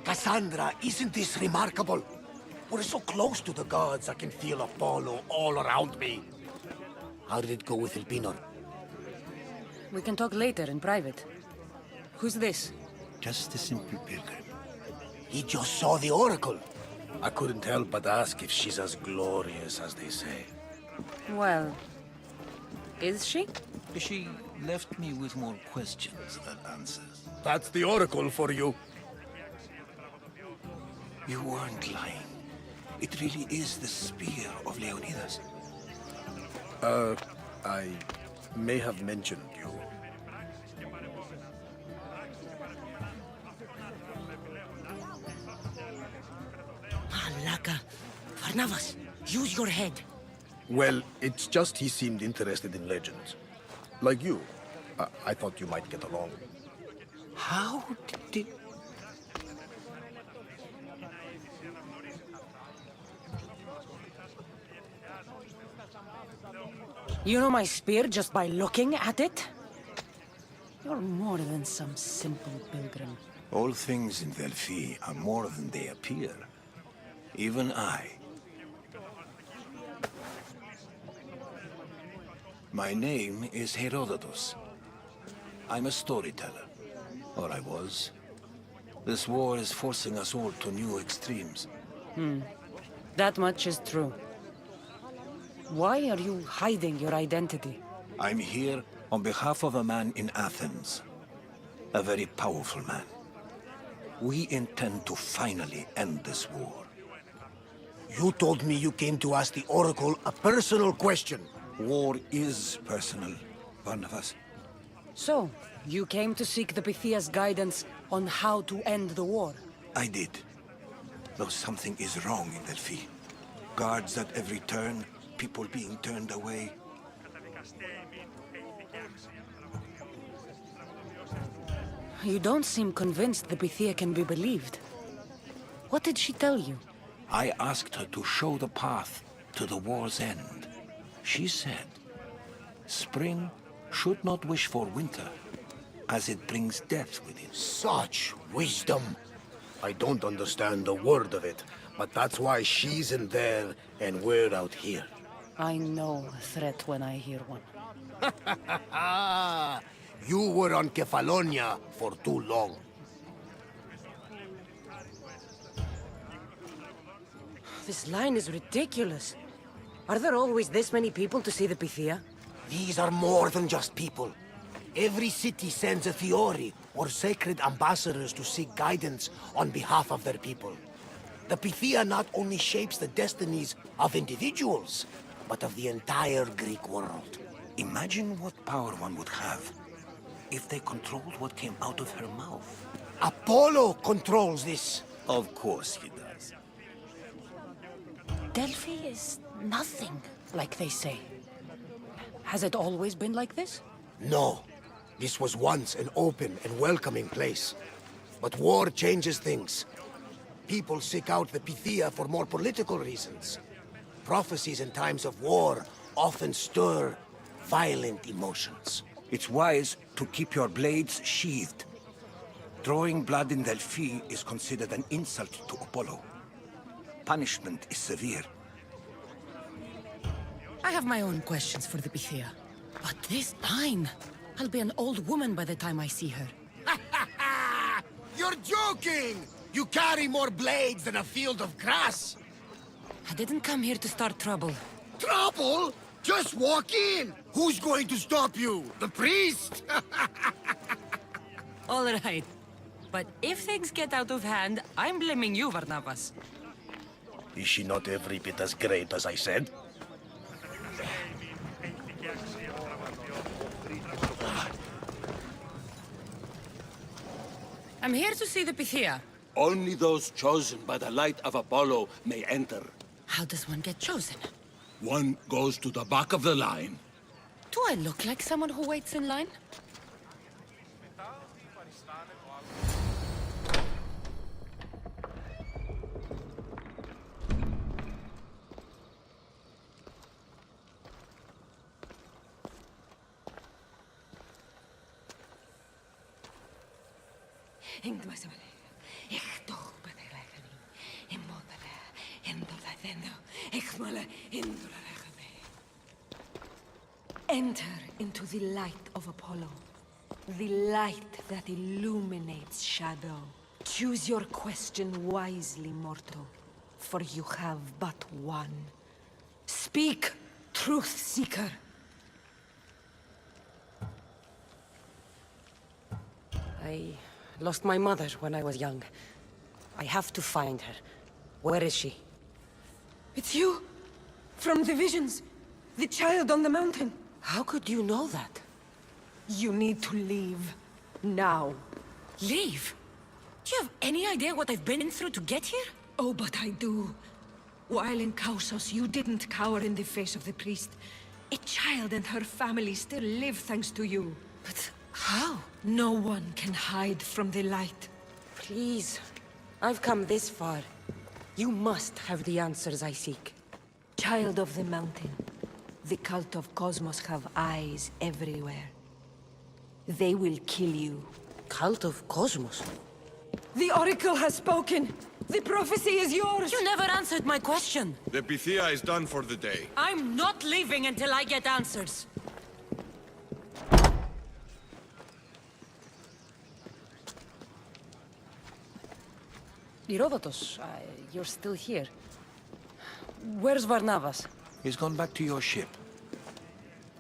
Cassandra, isn't this remarkable? We're so close to the gods, I can feel Apollo all around me. How did it go with Elpinor? We can talk later in private. Who's this? Just a simple pilgrim. He just saw the oracle. I couldn't help but ask if she's as glorious as they say. Well, is she? She left me with more questions than answers. That's the oracle for you. You weren't lying. It really is the spear of Leonidas. I may have mentioned you. Malaka. Barnabas, use your head. Well, it's just he seemed interested in legends. Like you. I thought you might get along. How did... You know my spear just by looking at it? You're more than some simple pilgrim. All things in Delphi are more than they appear. Even I. My name is Herodotus. I'm a storyteller. Or I was. This war is forcing us all to new extremes. That much is true. Why are you hiding your identity? I'm here on behalf of a man in Athens. A very powerful man. We intend to finally end this war. You told me you came to ask the oracle a personal question. War is personal, Barnabas. So, you came to seek the Pythia's guidance on how to end the war? I did. Though something is wrong in Delphi. Guards at every turn, people being turned away. You don't seem convinced the Pythia can be believed. What did she tell you? I asked her to show the path to the war's end. She said, spring should not wish for winter, as it brings death with it. Such wisdom. I don't understand a word of it, but that's why she's in there and we're out here. I know a threat when I hear one. You were on Kefalonia for too long. This line is ridiculous. Are there always this many people to see the Pythia? These are more than just people. Every city sends a Theori or sacred ambassadors to seek guidance on behalf of their people. The Pythia not only shapes the destinies of individuals, but of the entire Greek world. Imagine what power one would have if they controlled what came out of her mouth. Apollo controls this. Of course he does. Delphi is nothing, like they say. Has it always been like this? No. This was once an open and welcoming place. But war changes things. People seek out the Pythia for more political reasons. Prophecies in times of war often stir violent emotions. It's wise to keep your blades sheathed. Drawing blood in Delphi is considered an insult to Apollo. Punishment is severe. I have my own questions for the Pythia. But this line... I'll be an old woman by the time I see her. You're joking! You carry more blades than a field of grass! I didn't come here to start trouble. Trouble? Just walk in! Who's going to stop you? The priest? All right. But if things get out of hand, I'm blaming you, Barnabas. Is she not every bit as great as I said? I'm here to see the Pythia. Only those chosen by the light of Apollo may enter. How does one get chosen? One goes to the back of the line. Do I look like someone who waits in line? Enter into the light of Apollo. The light that illuminates shadow. Choose your question wisely, mortal, for you have but one. Speak, truth seeker. I lost my mother when I was young. I have to find her. Where is she? It's you! From the visions! The child on the mountain! How could you know that? You need to leave. Now. Leave? Do you have any idea what I've been through to get here? Oh, but I do. While in Kausos, you didn't cower in the face of the priest. A child and her family still live thanks to you. But how? No one can hide from the light. Please. I've come this far. You must have the answers I seek. Child of the mountain. The cult of Cosmos have eyes everywhere. They will kill you. Cult of Cosmos? The Oracle has spoken! The prophecy is yours! You never answered my question. The Pythia is done for the day. I'm not leaving until I get answers. Herodotus, you're still here. Where's Varnavas? He's gone back to your ship.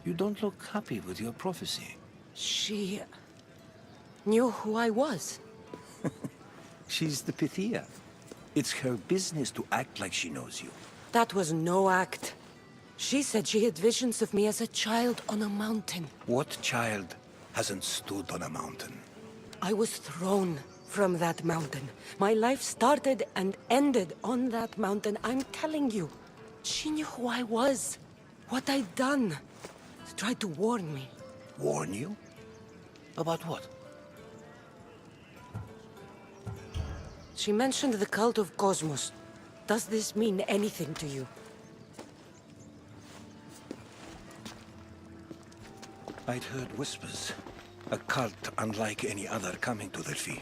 You don't look happy with your prophecy. She knew who I was. She's the Pythia. It's her business to act like she knows you. That was no act. She said she had visions of me as a child on a mountain. What child hasn't stood on a mountain? I was thrown from that mountain. My life started and ended on that mountain. I'm telling you. She knew who I was. What I'd done. She tried to warn me. Warn you? About what? She mentioned the cult of Cosmos. Does this mean anything to you? I'd heard whispers. A cult unlike any other coming to Delphi.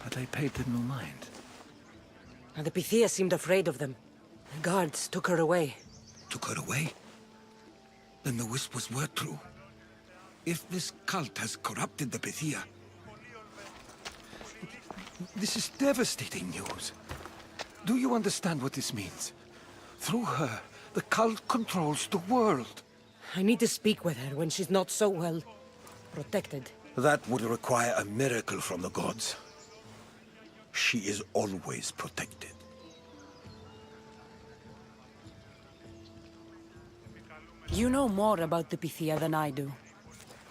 But I paid them no mind. And the Pythia seemed afraid of them. The guards took her away. Took her away? Then the whispers were true. If this cult has corrupted the Pythia... This is devastating news. Do you understand what this means? Through her, the cult controls the world. I need to speak with her when she's not so well protected. That would require a miracle from the gods. She is always protected. You know more about the Pythia than I do.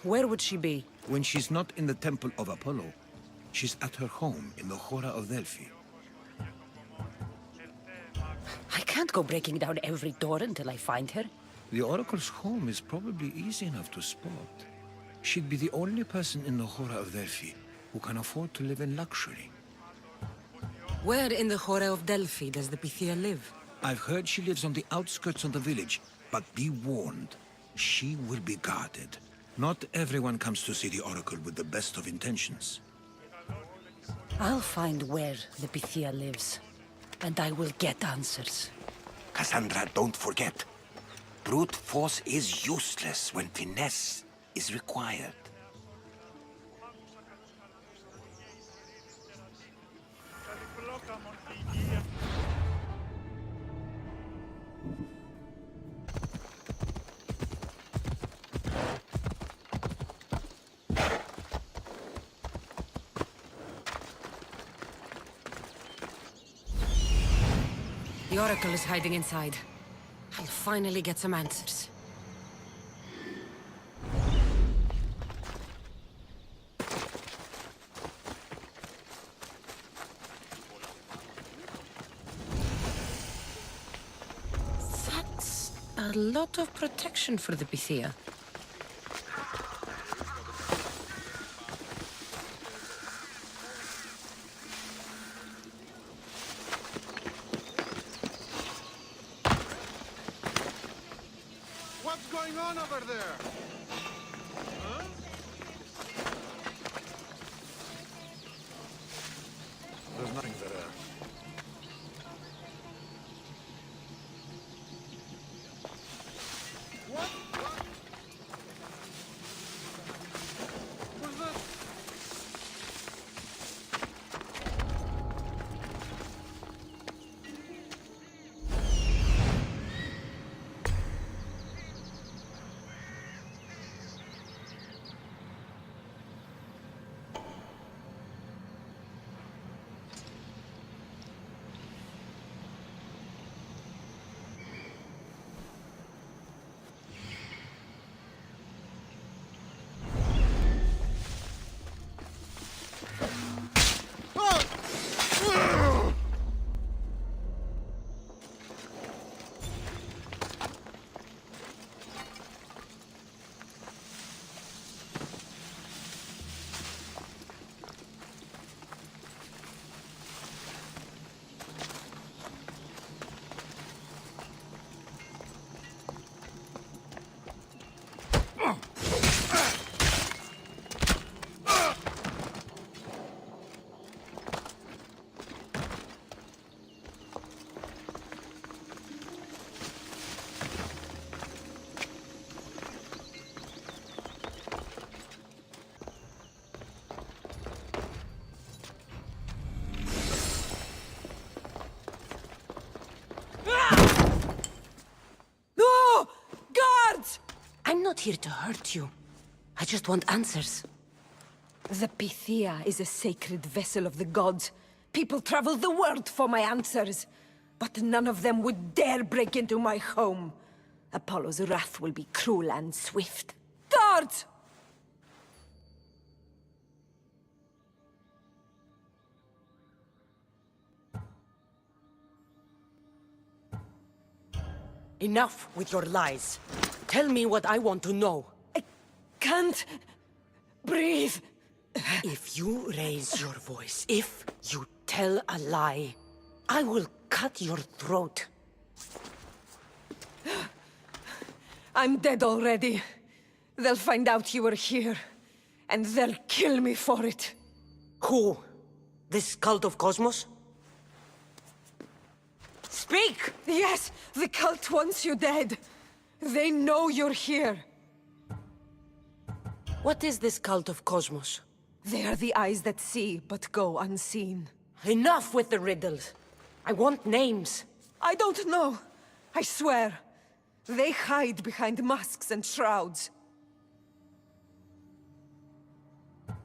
Where would she be? When she's not in the Temple of Apollo, she's at her home in the Hora of Delphi. I can't go breaking down every door until I find her. The Oracle's home is probably easy enough to spot. She'd be the only person in the Hora of Delphi who can afford to live in luxury. Where in the Hora of Delphi does the Pythia live? I've heard she lives on the outskirts of the village, but be warned, she will be guarded. Not everyone comes to see the Oracle with the best of intentions. I'll find where the Pythia lives, and I will get answers. Cassandra, don't forget. Brute force is useless when finesse is required. The Oracle is hiding inside. I'll finally get some answers. That's a lot of protection for the Pythia. What's going on over there? Huh? not here to hurt you. I just want answers. The Pythia is a sacred vessel of the gods. People travel the world for my answers. But none of them would dare break into my home. Apollo's wrath will be cruel and swift. Guards! Enough with your lies. Tell me what I want to know. I can't breathe. If you raise your voice, if you tell a lie, I will cut your throat. I'm dead already. They'll find out you were here, and they'll kill me for it. Who? This cult of Cosmos? Speak! Yes, the cult wants you dead. They know you're here. What is this cult of Cosmos? They are the eyes that see, but go unseen. Enough with the riddles. I want names. I don't know. I swear. They hide behind masks and shrouds.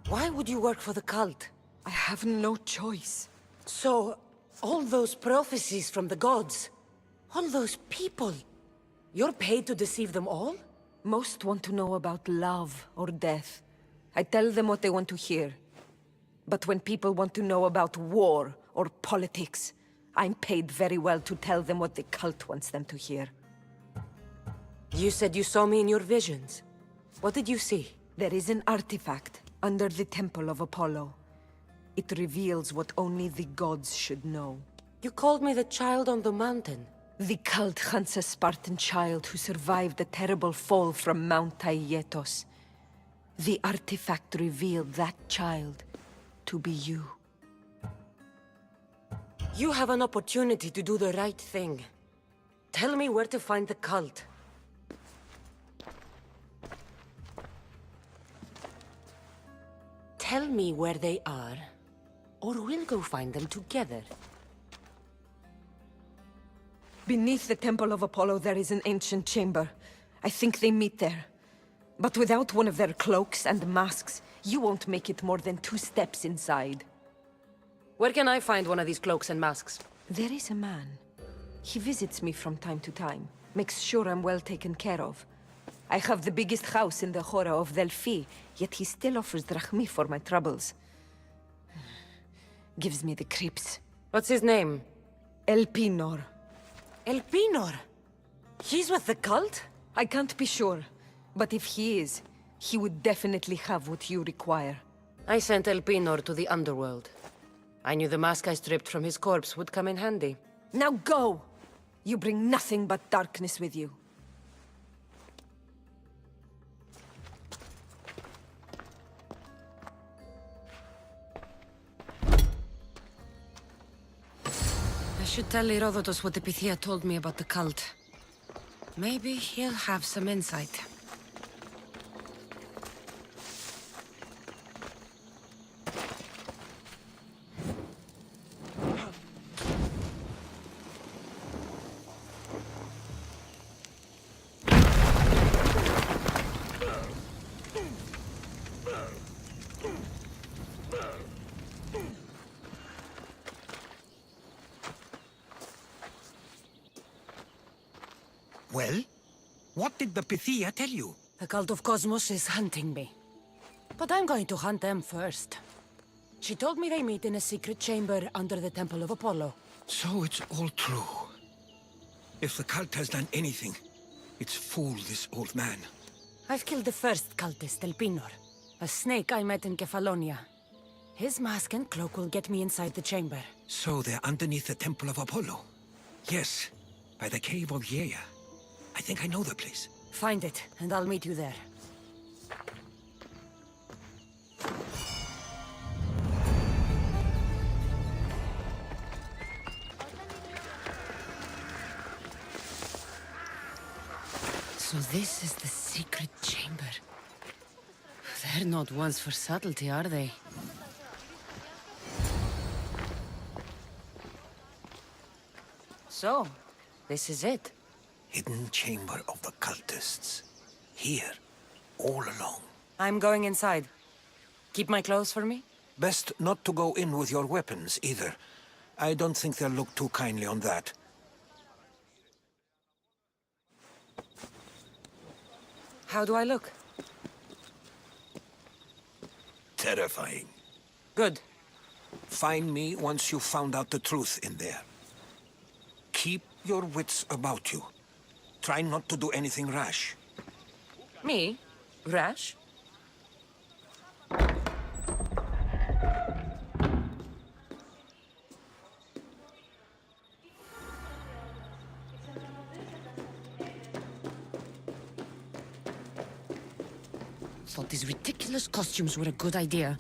Why would you work for the cult? I have no choice. So, all those prophecies from the gods, all those people, you're paid to deceive them all? Most want to know about love or death. I tell them what they want to hear. But when people want to know about war or politics, I'm paid very well to tell them what the cult wants them to hear. You said you saw me in your visions. What did you see? There is an artifact under the Temple of Apollo. It reveals what only the gods should know. You called me the child on the mountain. The cult hunts a Spartan child who survived the terrible fall from Mount Taygetos. The artifact revealed that child to be you. You have an opportunity to do the right thing. Tell me where to find the cult. Tell me where they are, or we'll go find them together. Beneath the Temple of Apollo there is an ancient chamber. I think they meet there. But without one of their cloaks and masks, you won't make it more than 2 steps inside. Where can I find one of these cloaks and masks? There is a man. He visits me from time to time, makes sure I'm well taken care of. I have the biggest house in the Hora of Delphi, yet he still offers drachmi for my troubles. Gives me the creeps. What's his name? Elpinor. Elpinor? He's with the cult? I can't be sure, but if he is, he would definitely have what you require. I sent Elpinor to the underworld. I knew the mask I stripped from his corpse would come in handy. Now go! You bring nothing but darkness with you. I should tell Herodotus what the Pythia told me about the cult. Maybe he'll have some insight. Well? What did the Pythia tell you? The cult of Cosmos is hunting me. But I'm going to hunt them first. She told me they meet in a secret chamber under the Temple of Apollo. So it's all true. If the cult has done anything, it's fooled this old man. I've killed the first cultist, Elpinor, a snake I met in Kefalonia. His mask and cloak will get me inside the chamber. So they're underneath the Temple of Apollo? Yes, by the cave of Yea. I think I know the place. Find it, and I'll meet you there. So this is the secret chamber. They're not ones for subtlety, are they? So, this is it. Hidden chamber of the cultists. Here, all along. I'm going inside. Keep my clothes for me? Best not to go in with your weapons, either. I don't think they'll look too kindly on that. How do I look? Terrifying. Good. Find me once you've found out the truth in there. Keep your wits about you. Try not to do anything rash. Me? Rash? Thought these ridiculous costumes were a good idea.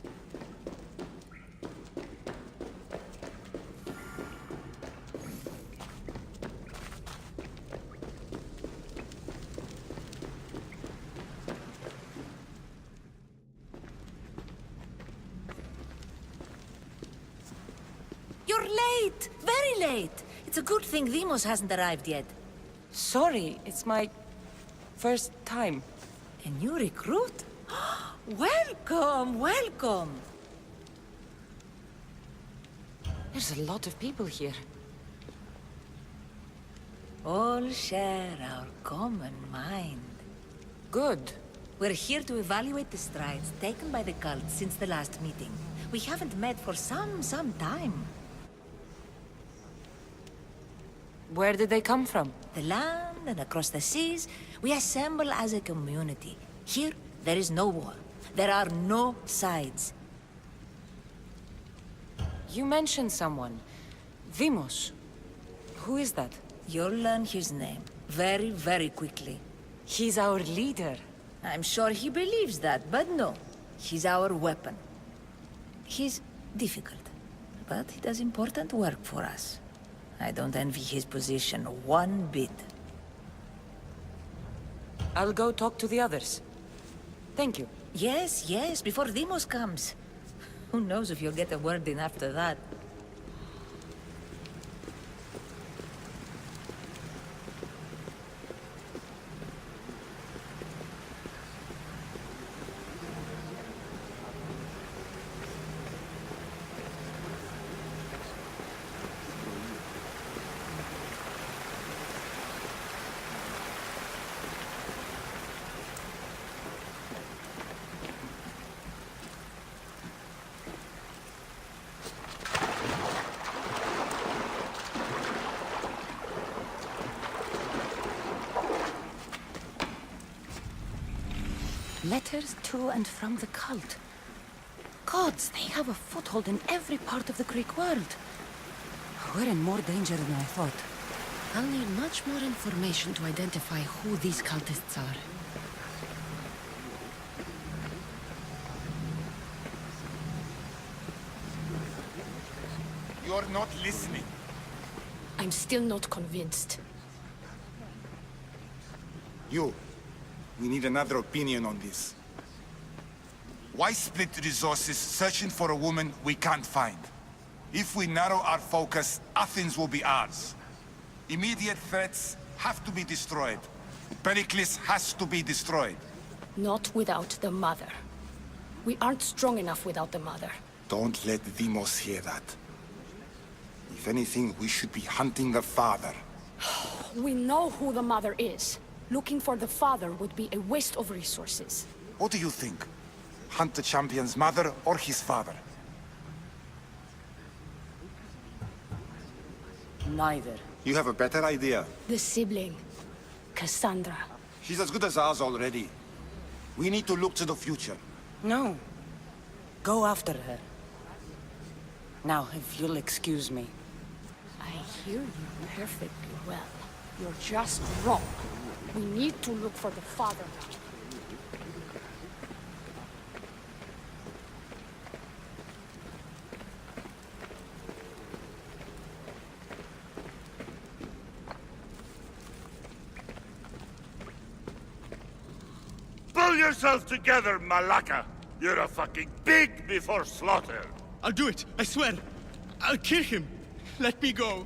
You're late! Very late! It's a good thing Demos hasn't arrived yet. Sorry, it's my first time. A new recruit? Welcome, welcome! There's a lot of people here. All share our common mind. Good. We're here to evaluate the strides taken by the cult since the last meeting. We haven't met for some time. Where did they come from? The land and across the seas, we assemble as a community. Here, there is no war. There are no sides. You mentioned someone. Vimos. Who is that? You'll learn his name very, very quickly. He's our leader. I'm sure he believes that, but no. He's our weapon. He's difficult, but he does important work for us. I don't envy his position one bit. I'll go talk to the others. Thank you. Yes, yes, before Demos comes. Who knows if you'll get a word in after that. Letters to and from the cult. Gods, they have a foothold in every part of the Greek world. We're in more danger than I thought. I'll need much more information to identify who these cultists are. You're not listening. I'm still not convinced. We need another opinion on this. Why split resources searching for a woman we can't find? If we narrow our focus, Athens will be ours. Immediate threats have to be destroyed. Pericles has to be destroyed. Not without the mother. We aren't strong enough without the mother. Don't let Demos hear that. If anything, we should be hunting the father. We know who the mother is. Looking for the father would be a waste of resources. What do you think? Hunt the champion's mother or his father? Neither. You have a better idea. The sibling, Cassandra. She's as good as ours already. We need to look to the future. No. Go after her. Now, if you'll excuse me. I hear you perfectly well. You're just wrong. We need to look for the father now. Pull yourself together, Malaka! You're a fucking pig before slaughter! I'll do it, I swear. I'll kill him. Let me go.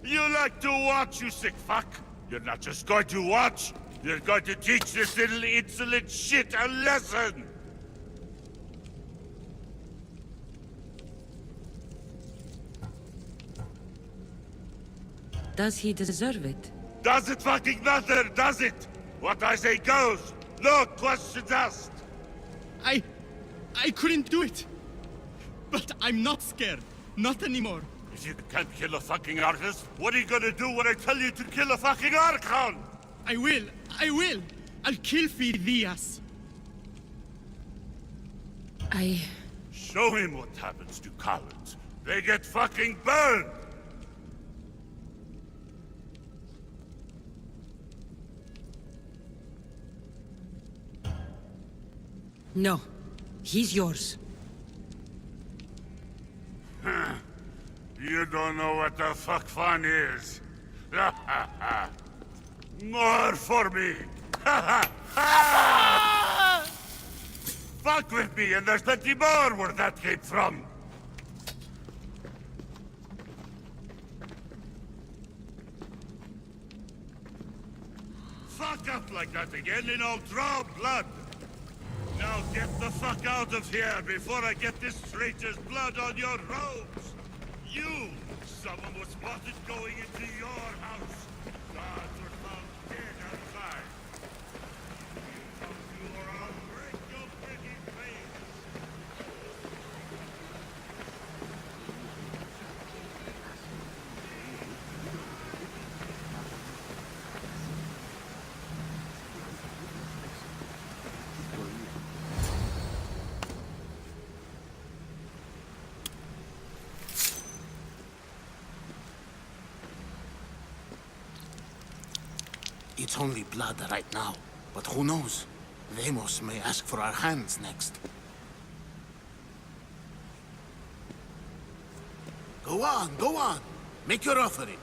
You like to watch, you sick fuck? You're not just going to watch, you're going to teach this little insolent shit a lesson! Does he deserve it? Does it fucking matter, does it? What I say goes. No questions asked. I couldn't do it. But I'm not scared. Not anymore. If you can't kill a fucking artist, what are you gonna do when I tell you to kill a fucking Archon? I will. I'll kill Fidias. Show him what happens to cowards. They get fucking burned! No. He's yours. You don't know what the fuck fun is. More for me! Fuck with me and there's plenty more where that came from! Fuck up like that again and I'll draw blood! Now get the fuck out of here before I get this traitor's blood on your robes! You! Someone was spotted going into your house! Guards were found dead outside! You or I'll break your pretty face! It's only blood right now, but who knows? Deimos may ask for our hands next. Go on! Make your offering.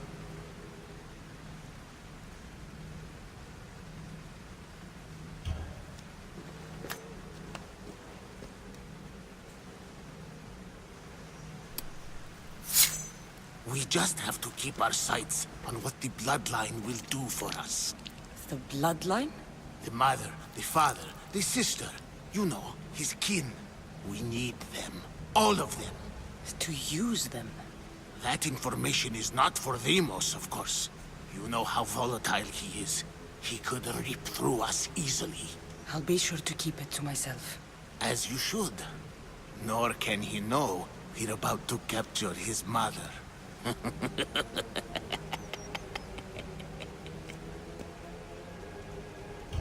We just have to keep our sights on what the bloodline will do for us. The bloodline? The mother, the father, the sister. You know, his kin. We need them. All of them. To use them? That information is not for Deimos, of course. You know how volatile he is. He could rip through us easily. I'll be sure to keep it to myself. As you should. Nor can he know we're about to capture his mother.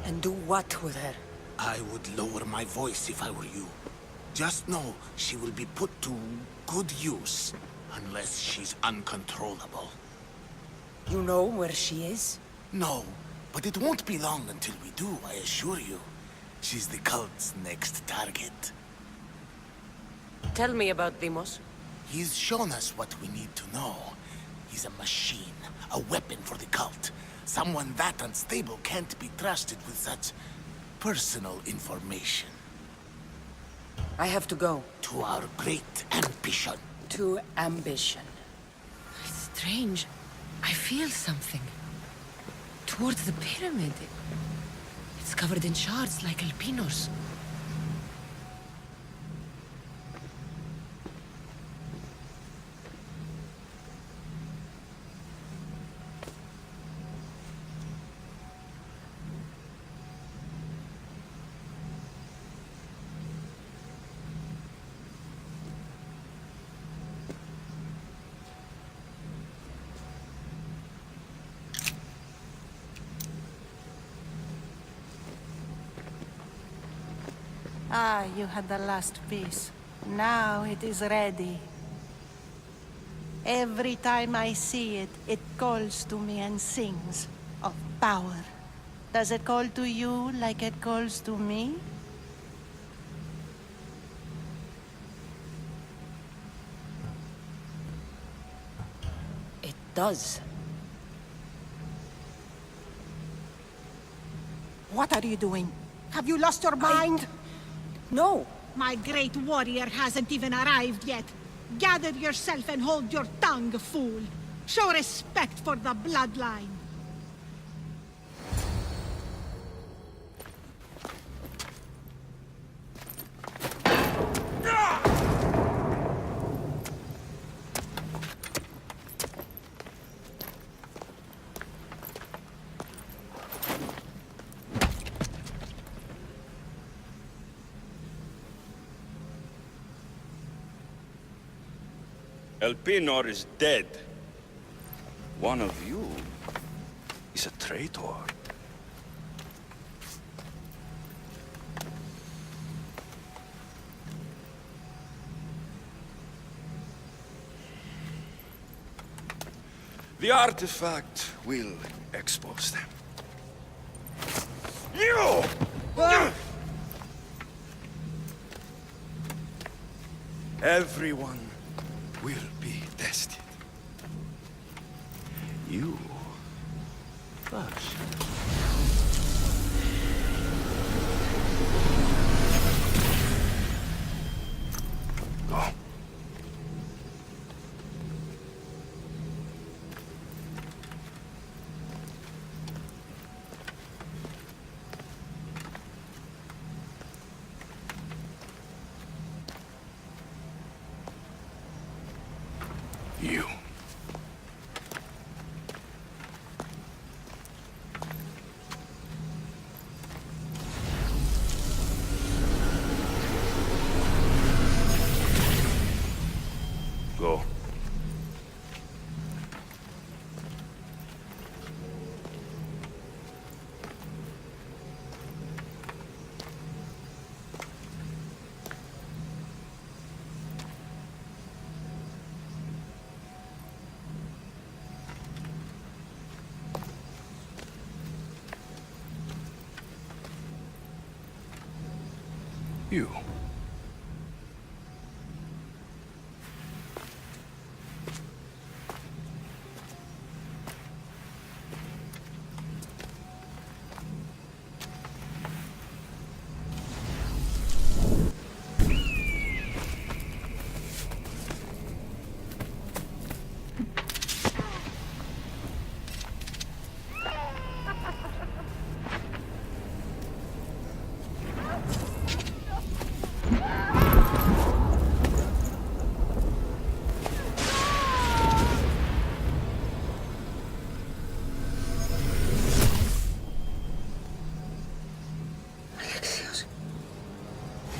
And do what with her? I would lower my voice if I were you. Just know she will be put to good use, unless she's uncontrollable. You know where she is? No, but it won't be long until we do, I assure you. She's the cult's next target. Tell me about Deimos. He's shown us what we need to know. He's a machine, a weapon for the cult. Someone that unstable can't be trusted with such personal information. I have to go. To our great ambition. To ambition. It's strange. I feel something. Towards the pyramid. It's covered in shards like Alpinos. Ah, you had the last piece. Now it is ready. Every time I see it, it calls to me and sings of power. Does it call to you like it calls to me? It does. What are you doing? Have you lost your mind? No. My great warrior hasn't even arrived yet. Gather yourself and hold your tongue, fool. Show respect for the bloodline. Elpinor is dead. One of you is a traitor. The artifact will expose them. You! Everyone will be tested. You first. Go. You. Go. You.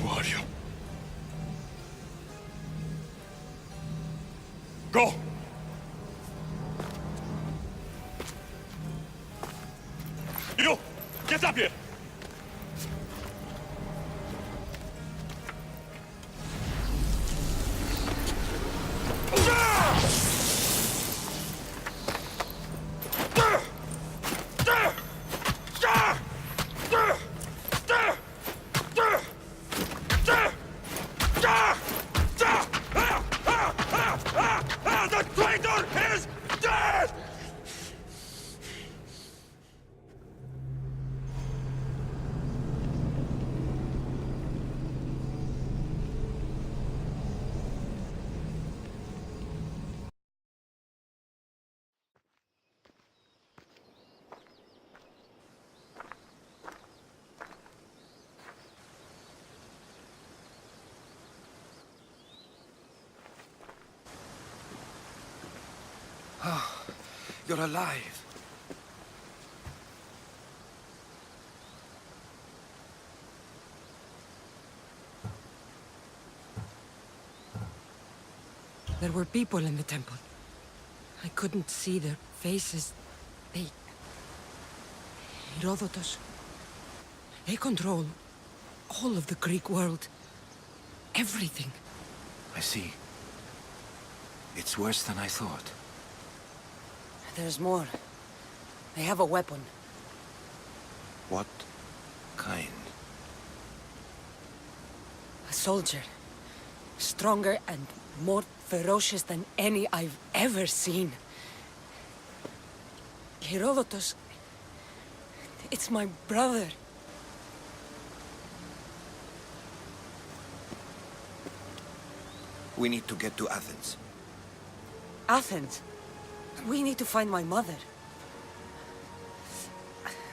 Who are you? Go! You! Get up here! The traitor is dead! You're alive. There were people in the temple. I couldn't see their faces. They... Herodotus. They control all of the Greek world. Everything. I see. It's worse than I thought. There's more. They have a weapon. What kind? A soldier. Stronger and more ferocious than any I've ever seen. Herodotus... It's my brother. We need to get to Athens. Athens? We need to find my mother.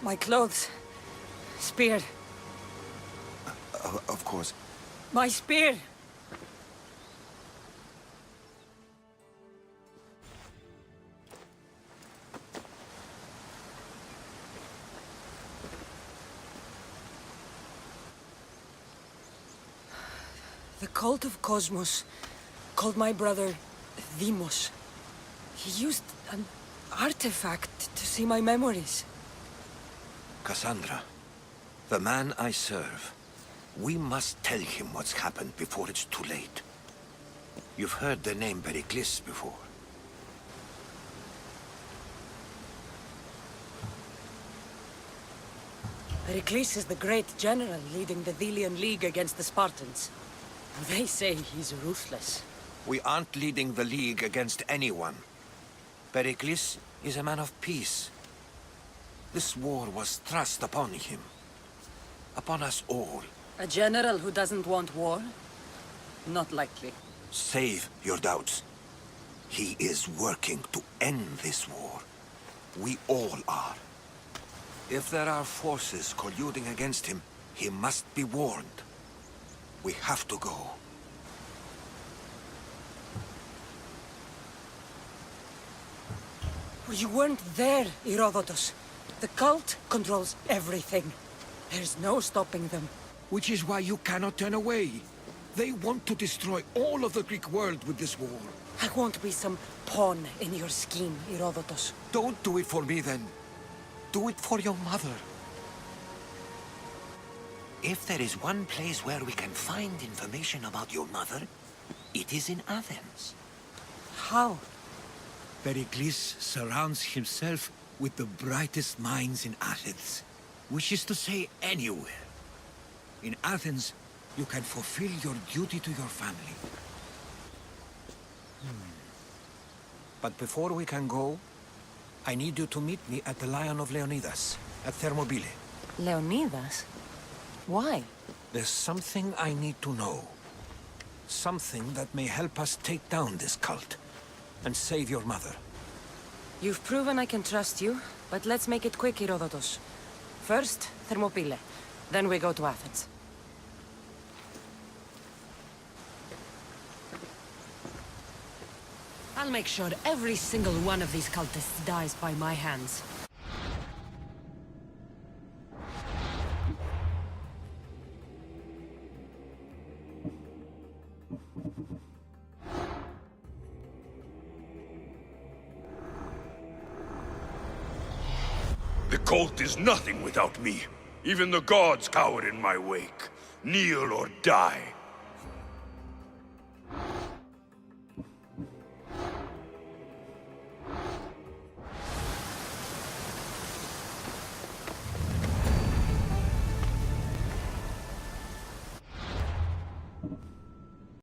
My clothes. Spear. Of course. My spear! The cult of Cosmos called my brother Vimos. He used an artifact to see my memories. Cassandra, the man I serve, we must tell him what's happened before it's too late. You've heard the name Pericles before. Pericles is the great general leading the Delian League against the Spartans. They say he's ruthless. We aren't leading the League against anyone. Pericles is a man of peace. This war was thrust upon him. Upon us all. A general who doesn't want war? Not likely. Save your doubts. He is working to end this war. We all are. If there are forces colluding against him, he must be warned. We have to go. You weren't there, Herodotus. The cult controls everything. There's no stopping them. Which is why you cannot turn away. They want to destroy all of the Greek world with this war. I won't be some pawn in your scheme, Herodotus. Don't do it for me, then. Do it for your mother. If there is one place where we can find information about your mother, it is in Athens. How? Pericles surrounds himself with the brightest minds in Athens. Which is to say, anywhere. In Athens, you can fulfill your duty to your family. But before we can go, I need you to meet me at the Lion of Leonidas, at Thermopylae. Leonidas? Why? There's something I need to know. Something that may help us take down this cult, and save your mother. You've proven I can trust you, but let's make it quick, Herodotus. First, Thermopylae. Then we go to Athens. I'll make sure every single one of these cultists dies by my hands. The cult is nothing without me. Even the gods cower in my wake. Kneel or die.